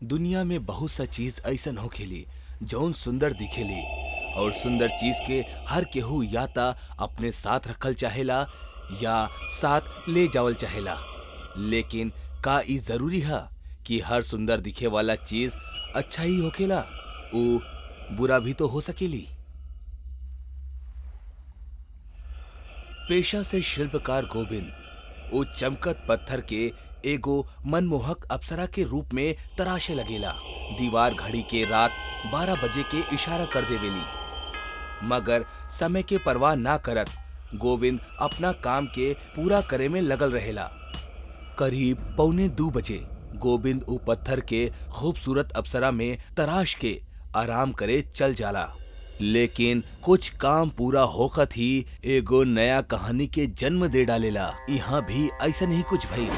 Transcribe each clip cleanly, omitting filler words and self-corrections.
दुनिया में बहुत सा चीज ऐसन होखेली जौन सुंदर दिखेली और सुंदर चीज के हर केहू या ता अपने साथ रखल चाहेला या साथ ले जावल चाहेला। लेकिन का ई जरूरी है कि हर सुंदर दिखे वाला चीज अच्छा ही होखेला? ऊ बुरा भी तो हो सकेली। पेशा से शिल्पकार गोविंद वो चमकत पत्थर के एगो मनमोहक अप्सरा के रूप में तराशे लगेला। दीवार घड़ी के रात 12 बजे के इशारा कर देवेली, मगर समय के परवाह ना करत गोविंद अपना काम के पूरा करे में लगल रहेला। करीब 1:45 गोविंद उ पत्थर के खूबसूरत अप्सरा में तराश के आराम करे चल जाला। लेकिन कुछ काम पूरा होखत ही एगो नया कहानी के जन्म दे डालेला। यहाँ भी ऐसा नहीं कुछ भई।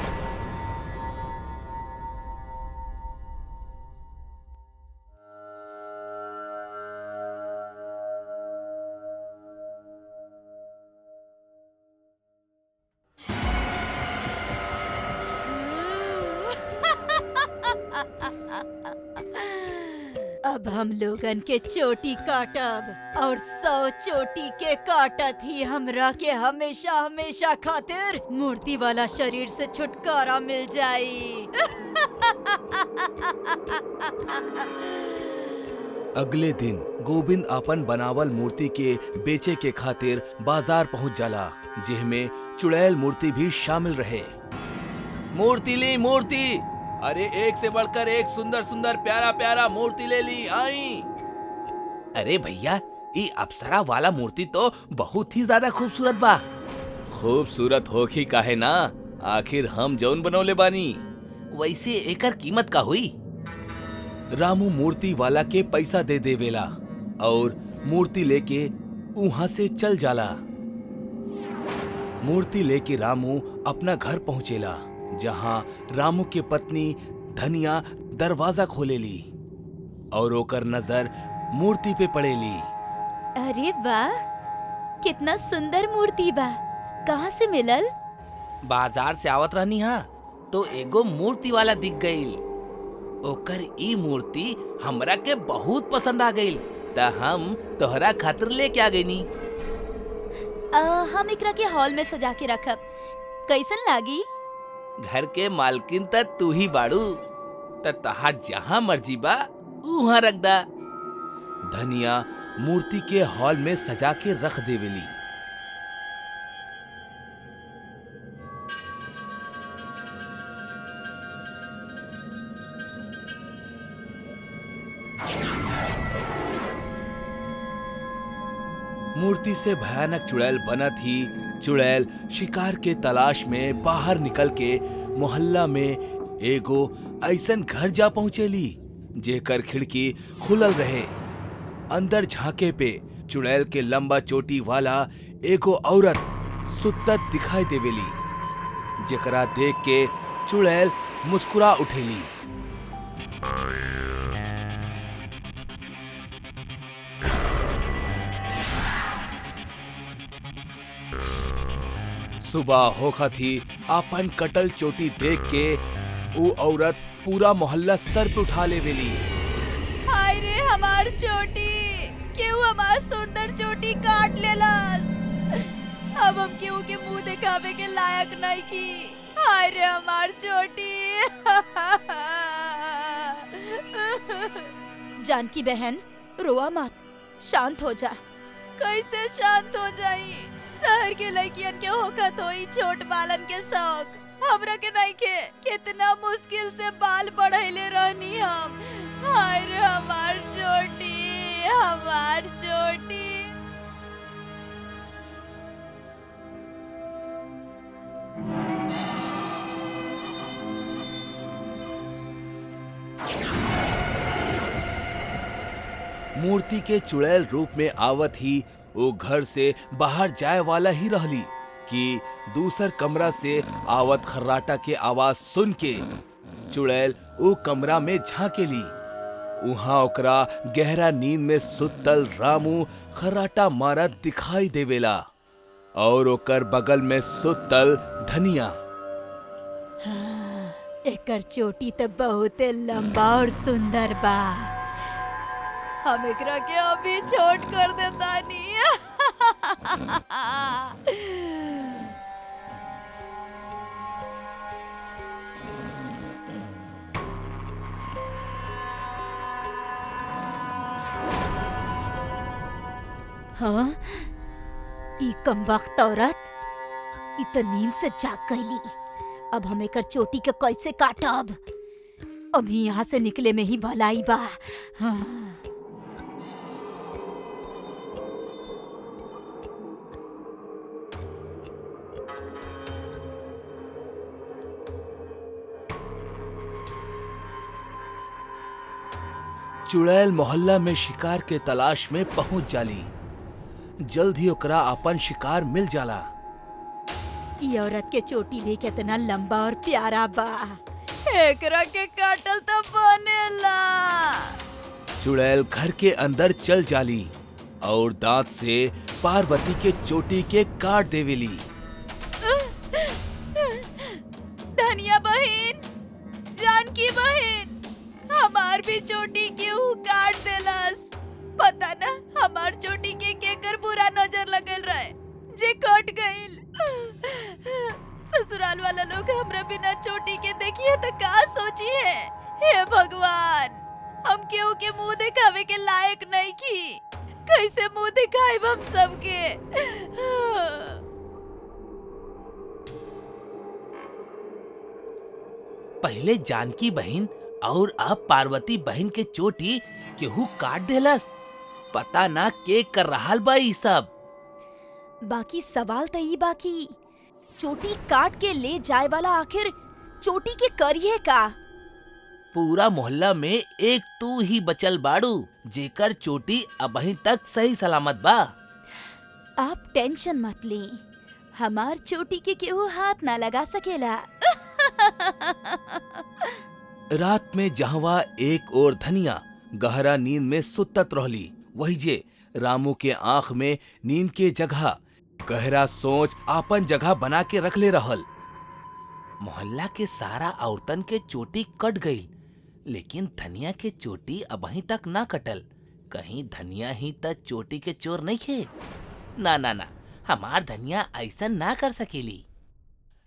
अब हम लोगन के चोटी काटब और 100 चोटी के काटत ही हमरा के हमेशा हमेशा खातिर मूर्ति वाला शरीर से छुटकारा मिल जाई। अगले दिन गोविंद अपन बनावल मूर्ति के बेचे के खातिर बाजार पहुंच जाला, जिसमें चुड़ैल मूर्ति भी शामिल रहे। मूर्ति ली मूर्ति, अरे एक से बढ़कर एक सुंदर सुंदर प्यारा प्यारा मूर्ति ले ली आई। अरे भैया, ये अप्सरा वाला मूर्ति तो बहुत ही ज्यादा खूबसूरत बा। खूबसूरत होखी काहे ना, आखिर हम जौन बनौले बानी। वैसे एकर कीमत का हुई? रामू मूर्ति वाला के पैसा दे देवेला और मूर्ति लेके वहां से चल जाला। मूर्ति लेके रामू अपना घर पहुंचेला, जहां रामू के पत्नी धनिया दरवाजा खोलेली और ओकर नजर मूर्ति पे पड़ेली। अरे वाह, कितना सुंदर मूर्ति बा। कहाँ से मिलल? बाजार से आवत रहनी हा तो एगो मूर्ति वाला दिख गईल। ओकर ई मूर्ति हमरा के बहुत पसंद आ गईल, त हम तोहरा खातिर लेके आ गईनी। हम एकरा के हॉल में सजा के रखब, कैसन लागी? घर के मालकिन त तू ही बाड़ू, त तहार जहाँ मर्जी बा वहाँ रख दा। धनिया मूर्ति के हॉल में सजा के रख देवेली। मूर्ति से भयानक चुड़ैल बनत ही चुड़ैल शिकार के तलाश में बाहर निकल के मोहल्ला में एगो ऐसन घर जा पहुंचेली जेकर खिड़की खुलल रहे। अंदर झांके पे चुड़ैल के लंबा चोटी वाला एगो औरत सुतत दिखाई देवेली, जेकरा देख के चुड़ैल मुस्कुरा उठेली। सुबह होखत ही अपन कटल चोटी देख के वो औरत पूरा मोहल्ला सर पे उठा लेवेली। हाय रे हमार चोटी, केहू हमार सुंदर चोटी काट लेलस। अब हम केहू के मुंह दिखावे के लायक नहीं की। हाय रे हमार चोटी। जानकी बहन, रोआ मत, शांत हो जा। कैसे शांत हो जाई? शहर के लड़कियन के होखत होई छोट बालन के शौक, हमरा के नहीं के। कितना मुश्किल से बाल बढ़ैले रहनी हम। हाय रे हमार चोटी, हमार चोटी। मूर्ति के चुड़ैल रूप में आवत ही वो घर से बाहर जाए वाला ही रहली कि दूसर कमरा से आवत खर्राटा के आवाज सुन के चुड़ैल वो कमरा में झांकेली। वहां ओकरा गहरा नींद में सुतल रामू खर्राटा मारत दिखाई देवेला और ओकर बगल में सुतल धनिया। एकर चोटी तो बहुत लंबा और सुंदर बा। हम एकरा के अभी छोट कर देतानी। हाँ, ई कमबख्त औरत ई तो नींद से जाग गईली। अब हम एकर चोटी के कैसे काटब? अभी यहाँ से निकले में ही भलाई बा। हाँ। चुड़ैल मोहल्ला में शिकार के तलाश में पहुंच जाली। जल्द ही ओकरा अपन शिकार मिल जाला। ई औरत के चोटी भी कितना लंबा और प्यारा बा। एकरा के काटल तो बनेला। चुड़ैल घर के अंदर चल जाली और दांत से पार्वती के चोटी के काट देवेली। धनिया बहन, जानकी बहन, हमार भी चोटी केहू काट देलस। पता ना हमार चोटी के केकर बुरा नजर लगल रहे जे कट गइल। ससुराल वाला लोग हमरा बिना चोटी के देखिए तो का सोची है। हे भगवान, हम केहू के मुंह दिखावे के लायक नहीं की। कैसे मुंह दिखाएब हम सबके? पहले जानकी बहन और अब पार्वती बहन के चोटी केहू काट देलस। पता ना के कर रहा बा ई सब। बाकी सवाल तो ई बाकी, चोटी काट के ले जाए वाला आखिर चोटी के करिए का? पूरा मोहल्ला में एक तू ही बचल बाड़ू जेकर चोटी अबहीं तक सही सलामत बा। आप टेंशन मत ले, हमार चोटी के केहू हाथ ना लगा सकेला। रात में जहवा एक और धनिया गहरा नींद में सुतत रहली, वही जे रामू के आंख में नींद के जगह गहरा सोच आपन जगह बना के रख ले रहल। मोहल्ला के सारा औरतन के चोटी कट गई, लेकिन धनिया के चोटी अबहीं तक ना कटल। कहीं धनिया ही तक चोटी के चोर नहीं खे? ना ना ना, हमार धनिया ऐसा ना कर सकेली।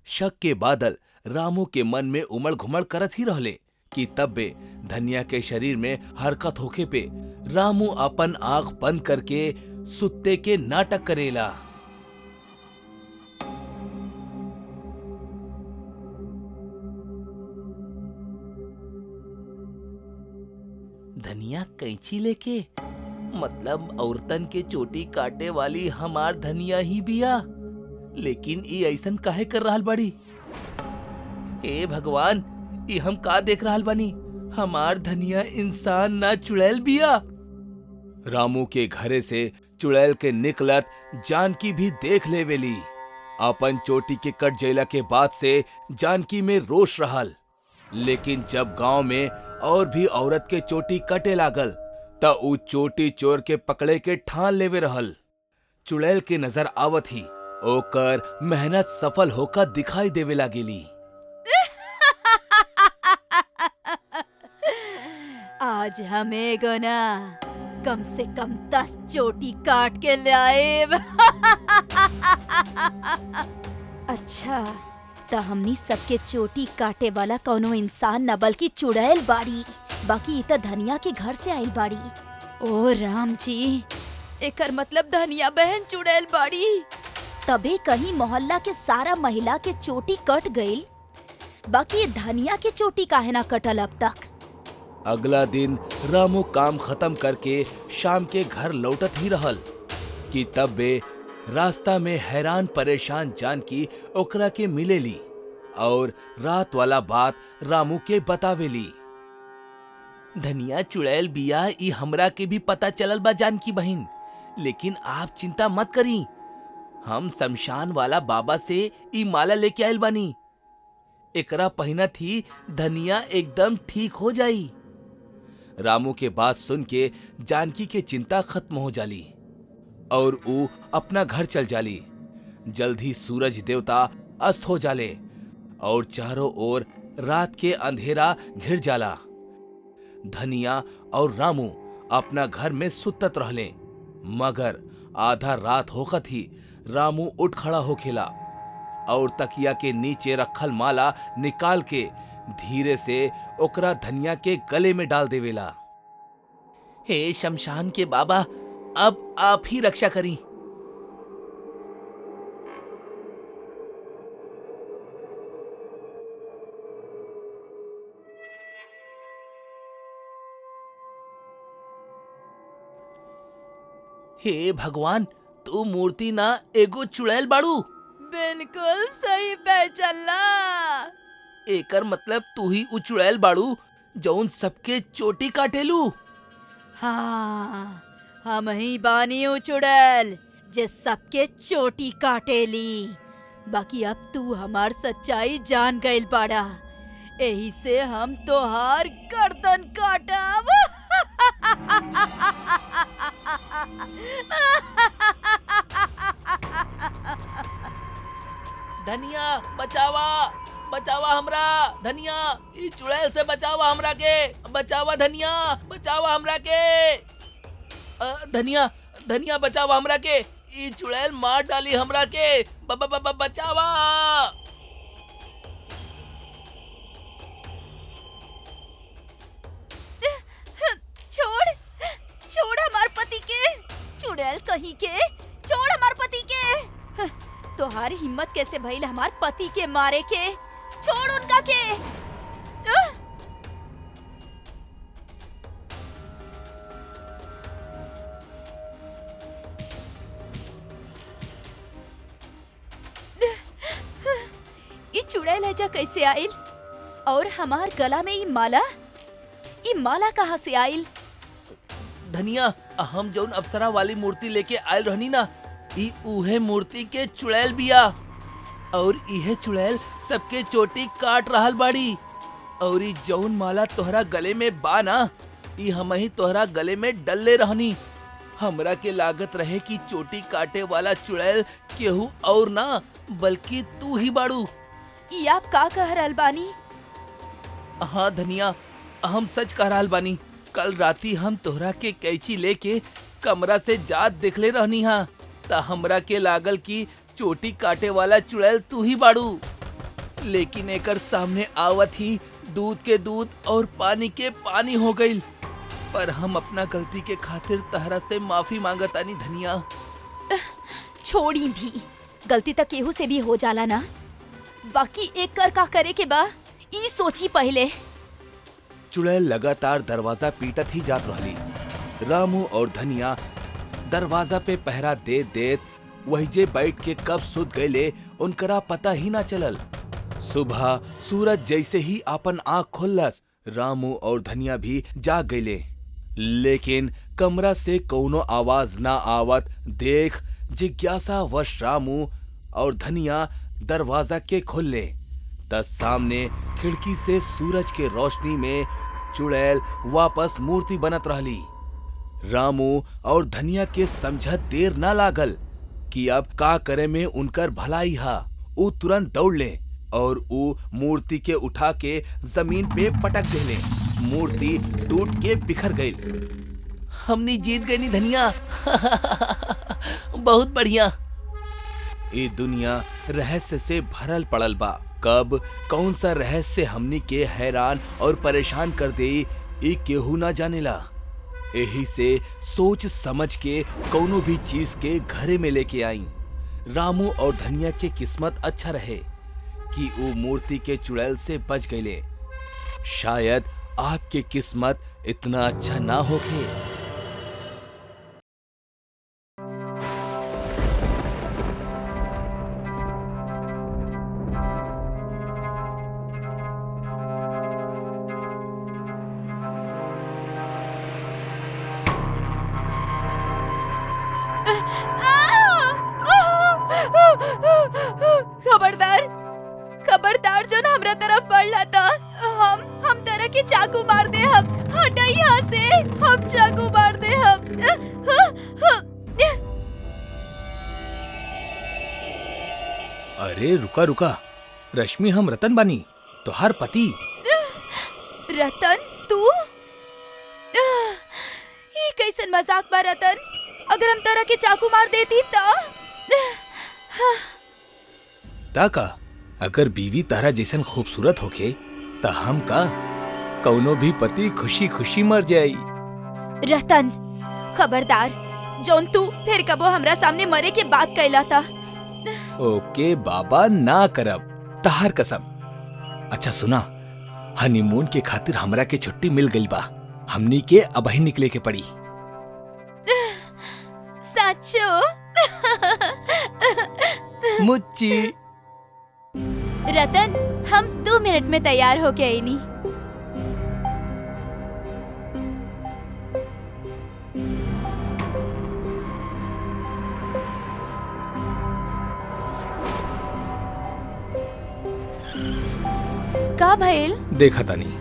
शक के बादल रामू के मन में उमड़ घुमड़ करत ही रहले कि तब्बे धनिया के शरीर में हरकत होखे पे रामू अपन आंख बंद करके सुत्ते के नाटक करेला। धनिया कैंची लेके, मतलब औरतन के चोटी काटे वाली हमार धनिया ही बिया। लेकिन ई ऐसन काहे कर रहल बाड़ी? हे भगवान, ई हम का देख रहल बानी? हमार धनिया इंसान ना चुड़ैल बिया। रामू के घरे से चुड़ैल के निकलत जानकी भी देख लेवेली। अपन चोटी के कट जैला के बाद से जानकी में रोष रहल, लेकिन जब गांव में और भी औरत के चोटी कटे लागल त उ चोटी चोर के पकड़े के ठान लेवे रहल। चुड़ैल के नजर आवत ही ओकर मेहनत सफल होकर दिखाई देवे लागेली। आज हमें गोना कम से कम 10 चोटी काट के लाएब। अच्छा, त हमनी सबके चोटी काटे वाला कौनो इंसान न बल्कि चुड़ैल बाड़ी। बाकी इ त धनिया के घर से आइल बाड़ी। ओ राम जी, एकर मतलब धनिया बहन चुड़ैल बाड़ी। तबे कहीं मोहल्ला के सारा महिला के चोटी कट गईल, बाकी धनिया के चोटी काहे ना कटल अब तक? अगला दिन रामू काम खत्म करके शाम के घर लौटत ही रहल कि तब वे रास्ता में हैरान परेशान जानकी ओकरा के मिलेली और रात वाला बात रामू के बतावेली। धनिया चुड़ैल बिया ई हमरा के भी पता चलल बा जानकी बहन, लेकिन आप चिंता मत करी, हम शमशान वाला बाबा से ई माला लेके आइल बानी। एकरा पहिनत ही धनिया एकदम ठीक हो जाई। रामू के बात सुन के जानकी के चिंता खत्म हो जाली और ऊ अपना घर चल जाली। जल्द ही सूरज देवता अस्त हो जाले और चारों ओर रात के अंधेरा घिर जाला। धनिया और रामू अपना घर में सुतत रहले, मगर आधा रात होखत ही रामू उठ खड़ा होखेला और तकिया के नीचे रखल माला निकाल के धीरे से ओकरा धनिया के गले में डाल देवेला। हे शमशान के बाबा, अब आप ही रक्षा करी। हे भगवान, तू मूर्ति ना एगो चुड़ैल बाड़ू। बिल्कुल सही पहचानला। एकर मतलब तू ही उ चुड़ैल बाड़ू जौन सबके चोटी काटेलू। हाँ, हम ही बानी चुड़ैल जे सबके चोटी काटेली। बाकी अब तू हमार सच्चाई जान गइल बाड़ा, यही से हम तोहार गर्दन काटब। धनिया बचावा, बचावा हमरा। धनिया, ई चुड़ैल से बचावा हमरा के। बचावा धनिया, बचावा हमरा के। धनिया, धनिया बचावा हमरा के। ई चुड़ैल मार डाली हमरा के। बचावा। छोड़, छोड़ हमार पति के। चुड़ैल कहीं के, छोड़ हमार पति के। तोहार हिम्मत कैसे भइल हमार पति के मारे के? छोड़ उनका के। ये चुड़ैल हैजा कैसे आइल? और हमार गला में ये माला कहाँ से आइल? धनिया, हम जौन अप्सरा वाली मूर्ति लेके आयल रहनी ना, ई उहे मूर्ति के चुड़ैल बिया। और इहे चुड़ैल सबके चोटी काट रहल बाड़ी। और ई जौन माला तोहरा गले में बा ना, ई हम ही तोहरा गले में डलले रहनी। हमरा के लागत रहे कि चोटी काटे वाला चुड़ैल केहू और ना बल्कि तू ही बाड़ू। ई आप का कह रहल बानी? हाँ धनिया, हम सच कह रहल बानी। कल राती हम तोहरा के कैंची लेके कमरा से जात देखले रहनी हा, ता हमरा के लागल कि चोटी काटे वाला चुड़ैल तू ही बाड़ू। लेकिन एकर सामने आवत ही दूध के दूध और पानी के पानी हो गईल। पर हम अपना गलती के खातिर तहरा से माफी मांगतानी धनिया। छोड़ी भी, गलती तक केहू से भी हो जाला ना। बाकी एक कर का करे के बा, ई सोची पहले। चुड़ैल लगातार दरवाजा पीटत ही जात रहली। रामू और धनिया दरवाजा पे पहरा दे देत वहीजे बैठ के कब सुत गईले उनकरा पता ही ना चलल। सुबह सूरज जैसे ही अपन आँख खोलस, रामू और धनिया भी जाग गईले। लेकिन कमरा से कौनो आवाज ना आवत देख जिज्ञासावश रामू और धनिया दरवाजा के खोले, तब सामने खिड़की से सूरज के रोशनी में चुड़ैल वापस मूर्ति बनत रहली। रामू और धनिया के समझत देर ना लागल कि अब का करे में उनकर भलाई हा। ऊ तुरंत दौड़ ले और ऊ मूर्ति के उठा के जमीन पे पटक देले। मूर्ति टूट के बिखर गई। हमने जीत गई नी धनिया। बहुत बढ़िया। ये दुनिया रहस्य से भरल पड़ल बा। कब कौन सा रहस्य हमनी के हैरान और परेशान कर दे, ई केहू ना जानेला। यही से सोच समझ के कौनो भी चीज के घरे में लेके आई। रामू और धनिया के किस्मत अच्छा रहे कि वो मूर्ति के चुड़ैल से बच गईले। शायद आपके किस्मत इतना अच्छा ना होके। खबरदार, खबरदार जो ना हमरा तरफ बढ़ला था। हम तरह के चाकू मार दे। हम हटा यहाँ से, हम चाकू मार दे। हम अरे रुका रुका रश्मि, हम रतन बानी। तुहार पति। रतन तू ये कैसन मजाक बा रतन? अगर हम तरह के चाकू मार देती का अगर बीवी तारा जैसन खूबसूरत होके त हम का कौनो भी पति खुशी खुशी मर जाई। रतन खबरदार, जौन तू फिर कबो हमरा सामने मरे के बात कैला था। ओके बाबा, ना करब, तहार कसम। अच्छा सुना, हनीमून के खातिर हमरा के छुट्टी मिल गई बा। हमनी के अबही निकले के पड़ी। सचो? मुच्ची। रतन हम 2 मिनट में तैयार होके आई नी। का भइल? देखा तानी।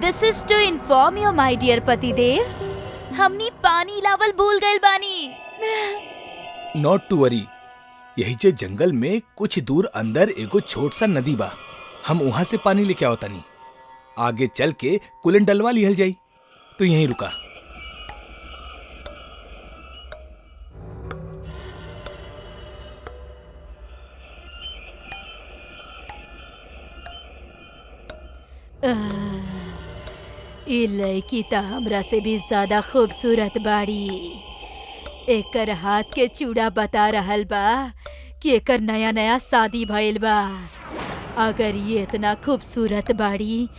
This is to inform you, my dear पतिदेव, हमनी पानी लावल भूल गइल बानी। नॉट टू वरी, यही जे जंगल में कुछ दूर अंदर एगो छोट सा नदी बा। हम वहाँ से पानी लेके आओ तानी। आगे चल के कुलन डलवा लिहल जाई। तो यहीं रुका। ई लड़की त हमरा से भी ज्यादा खूबसूरत बाड़ी। एकर हाथ के चूड़ा बता रहल बा कि एकर नया नया शादी भइल बा। अगर ये इतना खूबसूरत बाड़ी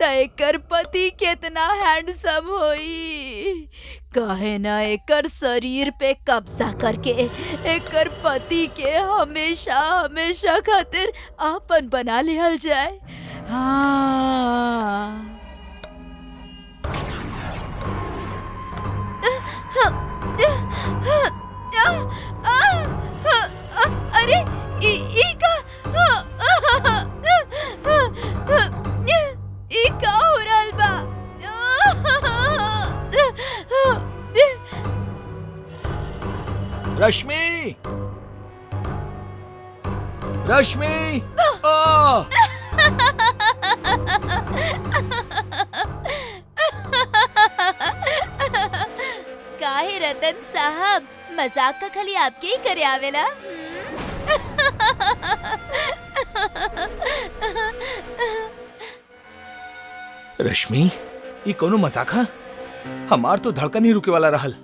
त एकर पति कितना हैंडसम होई। कहे ना एकर शरीर पे कब्जा करके एकर पति के हमेशा हमेशा खातिर आपन बना लिहल जाए। हाँ। अरे ई का हो रहल बा? रश्मि, रश्मि, काहे रतन साहब, मजाक का खाली आपके ही करे आवेला। रश्मि, ई कोनो मजाक हा? हमार तो धड़कन ही रुके वाला रहल।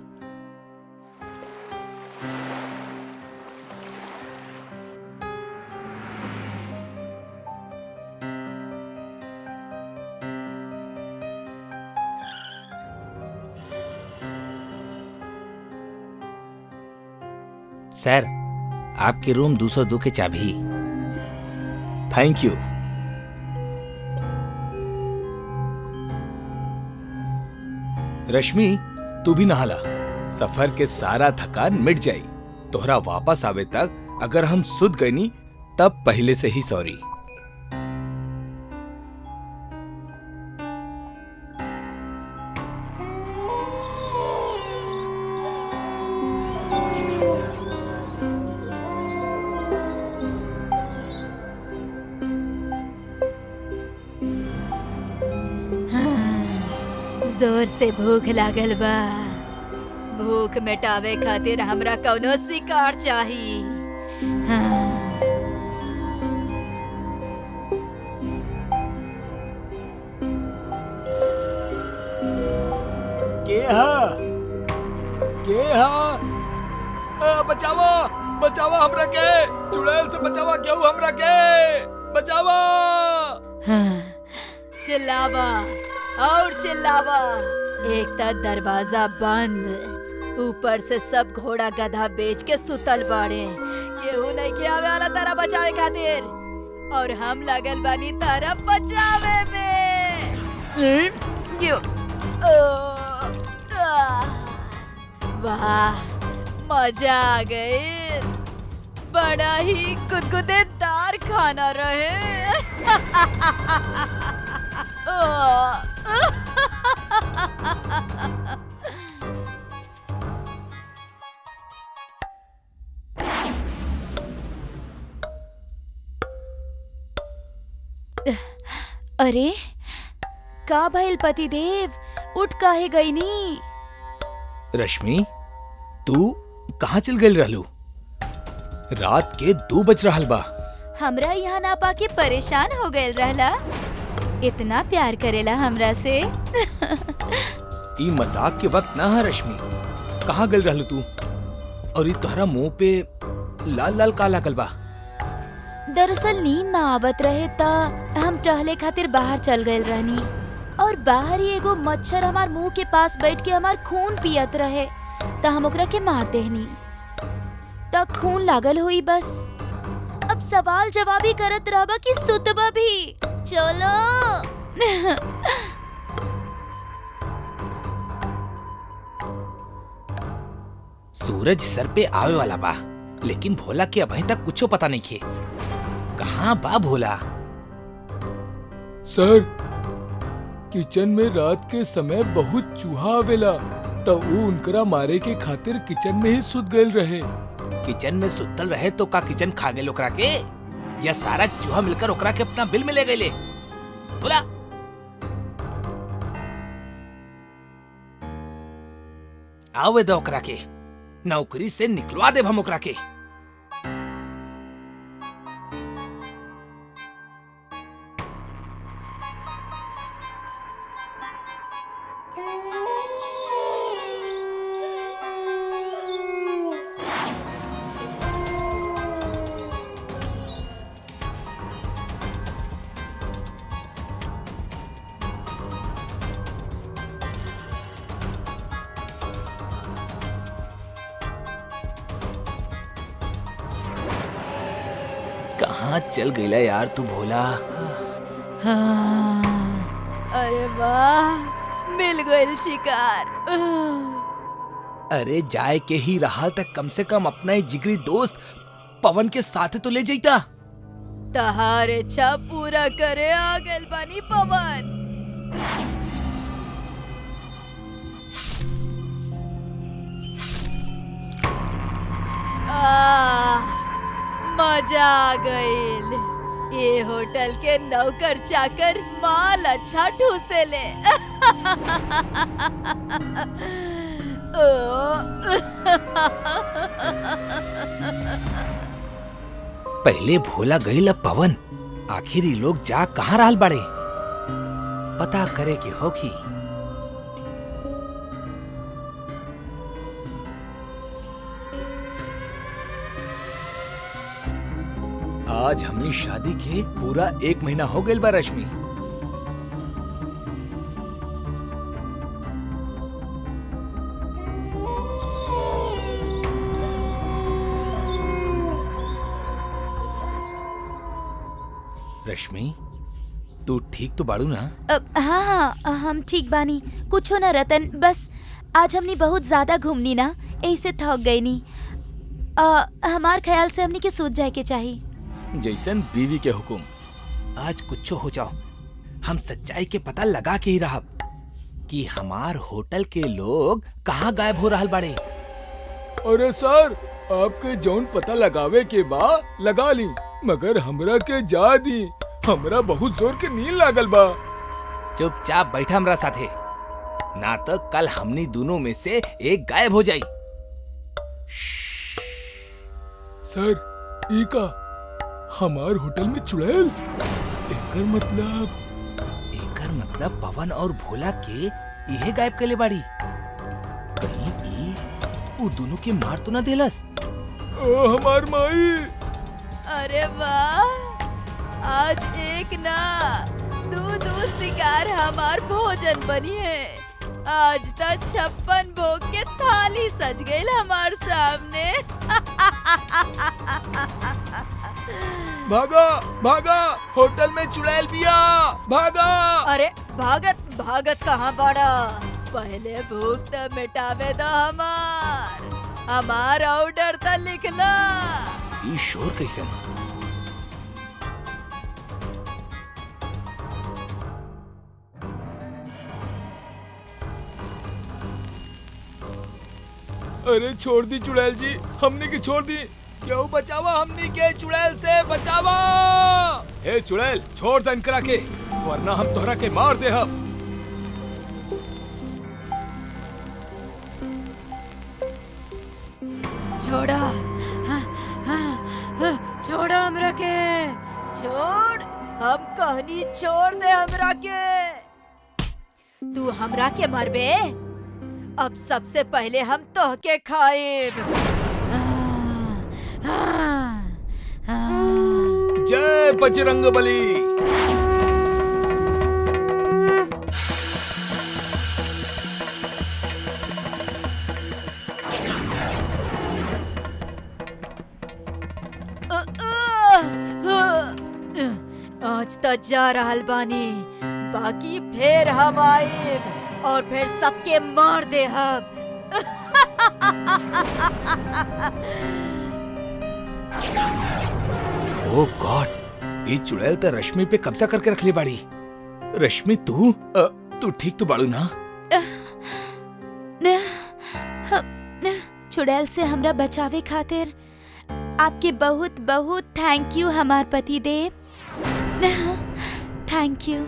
सर, आपके रूम 202 के चाबी। Thank you. रश्मि, तू भी नहाला। सफर के सारा थकान मिट जाई। तोहरा वापस आवे तक अगर हम सुध गए नी तब पहले से ही सॉरी। जोर से भूख लागल बा। भूख मिटावे खातिर हमरा कौनो शिकार चाही। हाँ। के हा? बचावा, बचावा हमरा के। चुड़ैल से बचावा, क्यों हमरा के बचावा। हाँ। चिल्लावा और चिल्लावा। एक तो दरवाजा बंद, ऊपर से सब घोड़ा गधा बेच के सुतल बाड़े। केहू नहीं के आवे वाला तारा बचावे खातिर, और हम लगल बानी तारा बचावे में। वाह, मजा आ गई। बड़ा ही गुदगुदेदार खाना रहे। अरे का भइल पतिदेव, उठ काहे गई नी? रश्मि, तू कहाँ चल गई रहलू? रात के 2 बज रहल बा। हमरा यहाँ ना पाके परेशान हो गए रहला। इतना प्यार करेला हमरा से। ई मजाक के वक्त ना है रश्मि। कहाँ गल रहलू तू? और ई तोहरा मुंह पे लाल लाल का लागल बा? दरअसल नींद ना आवत रहे ता हम टहले खातिर बाहर चल गए रहनी, और बाहर ही एगो मच्छर हमार मुंह के पास बैठ के हमार खून पियत रहे, ता हम ओकरा के मार देहनी। ता खून लागल हुई बस। अब सवाल जवाब ही करत रहबा कि सुतबा भी? चलो। सूरज सर पे आवे वाला बा, लेकिन भोला के अभी तक कुछो पता नहीं खे। कहाँ बा भोला? सर, किचन में रात के समय बहुत चूहा आवेला, तो वो उनकरा मारे के खातिर किचन में ही सुत गए रहे। किचन में सुतल रहे तो का किचन खा गए ओकरा के, या सारा चूहा मिलकर ओकरा के अपना बिल में ले गए? बोला। आवे दो ओकरा के, नौकरी से निकलवा दे हम ओकरा के। कहाँ चल गईला यार तू भोला? हाँ, अरे वाह, मिल गइल शिकार। अरे जाए के ही रहा तक कम से कम अपना ही जिगरी दोस्त पवन के साथ तो ले जाता। तहार इच्छा पूरा करे आ गइल बानी पवन। मजा आ गइल। ये होटल के नौकर चाकर माल अच्छा ठूसे ले। पहले भोला गई ला पवन, आखिर ये लोग जा कहाँ रहल बड़े? पता करे के होगी। आज हमनी शादी के पूरा 1 महीना हो गइल बा रश्मि। रश्मि, तू ठीक तो बाड़ू ना? हाँ हाँ, हम ठीक बानी। कुछ ना रतन, बस आज हमनी बहुत ज्यादा घूमनी ना, ऐसे थक गई नी। हमार ख्याल से हमनी के सूझ जाए के चाहिए। जैसन बीवी के हुकुम। आज कुछ हो जाओ, हम सच्चाई के पता लगा के ही रहा कि हमार होटल के लोग कहाँ गायब हो रहल बाड़े। अरे सर, आपके जौन पता लगावे के बा लगा ली, मगर हमरा के जा दी। हमरा बहुत जोर के नींद लागल बा। चुपचाप बैठा हमरा साथे, ना तो कल हमनी दोनों में से एक गायब हो जाई। सर, ई का हमार होटल में चुड़ैल? एकर मतलब पवन और भोला के इहे गायब कले बाड़ी। कहीं ई वो दोनों के मार तो ना देलस? ओ हमार माई! अरे वाह, आज एक ना दो शिकार हमार भोजन बनी है। आज तक 56 भोग के थाली सज गई हमार सामने। भागा भागा, होटल में चुड़ैल बिया, भागा! अरे भागत कहाँ बड़ा? पहले भूख तो मिटावे दो हमार ऑर्डर तो लिखला। ई शोर कैसे? अरे छोड़ दी चुड़ैल जी, हमने की छोड़ दी। क्यों बचावा हमने के? चुड़ैल से बचावा! ए चुड़ैल, छोड़ दन करा के। वरना हम तोहरा के मार दे हम। छोड़ा, हाँ, हाँ, हाँ, छोड़ा हमरा के, छोड़, हम कहनी छोड़ दे हमरा के। तू हमरा के मरबे, अब सबसे पहले हम तोहके खाएब। जय बजरंगबली। आज तो जा रहल बानी, बाकी फिर हम आएब और फिर सबके मार दे हम। ओह गॉड, ये चुड़ैल तो रश्मि पे कब्जा करके रख ली बाड़ी। रश्मि तू ठीक तो बाड़ू ना? चुड़ैल से हमरा बचावे खातिर आपके बहुत बहुत थैंक यू हमार पति देव। Thank you.